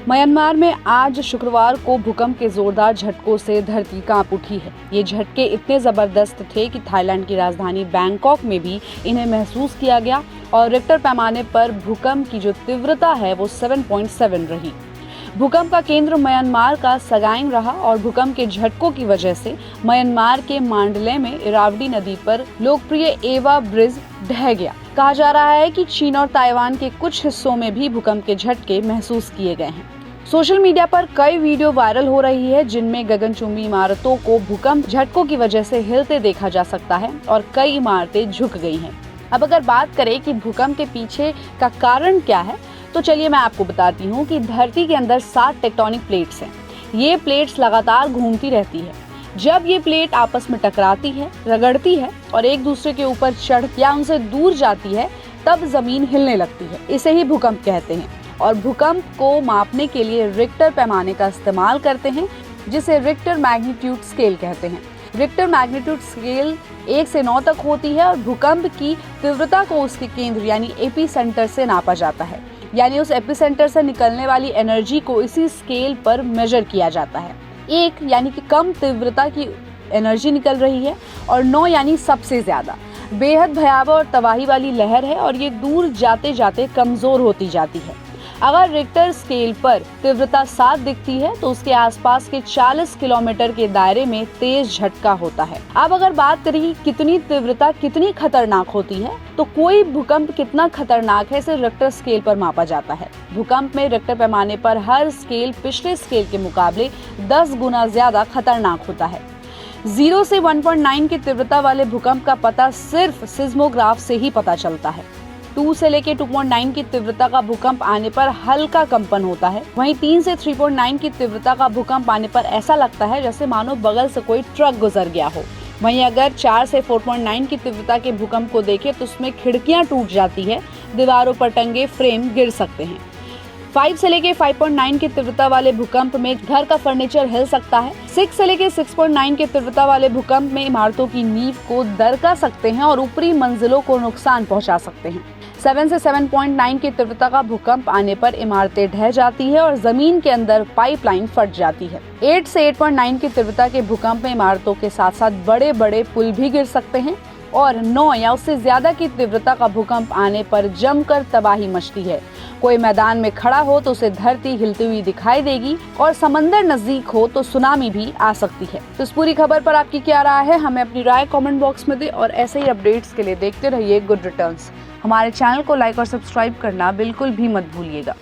Myanmar में आज शुक्रवार को भूकंप के जोरदार झटकों से धरती कांप उठी है। ये झटके इतने जबरदस्त थे कि थाईलैंड की राजधानी बैंकॉक में भी इन्हें महसूस किया गया और रिक्टर पैमाने पर भूकंप की जो तीव्रता है वो 7.7 रही। भूकंप का केंद्र म्यांमार का सगाइंग रहा और भूकंप के झटकों की वजह से म्यांमार के मांडले में इरावदी नदी पर लोकप्रिय एवा ब्रिज ढह गया। कहा जा रहा है कि चीन और ताइवान के कुछ हिस्सों में भी भूकंप के झटके महसूस किए गए हैं। सोशल मीडिया पर कई वीडियो वायरल हो रही है जिनमें गगनचुंबी इमारतों को भूकंप झटकों की वजह से हिलते देखा जा सकता है और कई इमारतें झुक गई हैं। अब अगर बात करें कि भूकंप के पीछे का कारण क्या है, तो चलिए मैं आपको बताती हूँ कि धरती के अंदर 7 टेक्टोनिक प्लेट्स हैं। ये प्लेट्स लगातार घूमती रहती है। जब ये प्लेट आपस में टकराती है, रगड़ती है और एक दूसरे के ऊपर चढ़ या उनसे दूर जाती है, तब जमीन हिलने लगती है। इसे ही भूकंप कहते हैं और भूकंप को मापने के लिए रिक्टर पैमाने का इस्तेमाल करते हैं, जिसे रिक्टर मैग्नीट्यूड स्केल कहते हैं। रिक्टर मैग्नीट्यूड स्केल 1 से 9 तक होती है और भूकंप की तीव्रता को उसके केंद्र यानी एपी सेंटर से नापा जाता है, यानी उस एपी सेंटर से निकलने वाली एनर्जी को इसी स्केल पर मेजर किया जाता है। 1 यानी कि कम तीव्रता की एनर्जी निकल रही है और 9 यानी सबसे ज्यादा। बेहद भयावह और तबाही वाली लहर है और ये दूर जाते जाते कमजोर होती जाती है। अगर रिक्टर स्केल पर तीव्रता 7 दिखती है तो उसके आसपास के 40 किलोमीटर के दायरे में तेज झटका होता है। अब अगर बात करें कितनी तीव्रता कितनी खतरनाक होती है, तो कोई भूकंप कितना खतरनाक है इसे रिक्टर स्केल पर मापा जाता है। भूकंप में रिक्टर पैमाने पर हर स्केल पिछले स्केल के मुकाबले 10 गुना ज्यादा खतरनाक होता है। 0 से 1.9 की तीव्रता वाले भूकंप का पता सिर्फ सिस्मोग्राफ से ही पता चलता है। 2 से लेके 2.9 की तीव्रता का भूकंप आने पर हल्का कंपन होता है। वहीं 3 से 3.9 की तीव्रता का भूकंप आने पर ऐसा लगता है जैसे मानो बगल से कोई ट्रक गुजर गया हो। वहीं अगर 4 से 4.9 की तीव्रता के भूकंप को देखें तो उसमें खिड़कियां टूट जाती है, दीवारों पर टंगे फ्रेम गिर सकते हैं। 5 से लेके 5.9 की तीव्रता वाले भूकंप में घर का फर्नीचर हिल सकता है। 6 से लेके 6.9 की तीव्रता वाले भूकंप में इमारतों की नींव को दरका सकते हैं और ऊपरी मंजिलों को नुकसान पहुंचा सकते हैं। 7 से 7.9 की तीव्रता का भूकंप आने पर इमारतें ढह जाती है और जमीन के अंदर पाइपलाइन फट जाती है। 8 से 8.9 की तीव्रता के भूकंप में इमारतों के साथ साथ बड़े बड़े पुल भी गिर सकते हैं और 9 या उससे ज्यादा की तीव्रता का भूकंप आने पर जमकर तबाही मचती है। कोई मैदान में खड़ा हो तो उसे धरती हिलती हुई दिखाई देगी और समंदर नजदीक हो तो सुनामी भी आ सकती है। तो इस पूरी खबर पर आपकी क्या राय है, हमें अपनी राय कमेंट बॉक्स में दें और ऐसे ही अपडेट्स के लिए देखते रहिए गुड रिटर्न्स। हमारे चैनल को लाइक और सब्सक्राइब करना बिल्कुल भी मत भूलिएगा।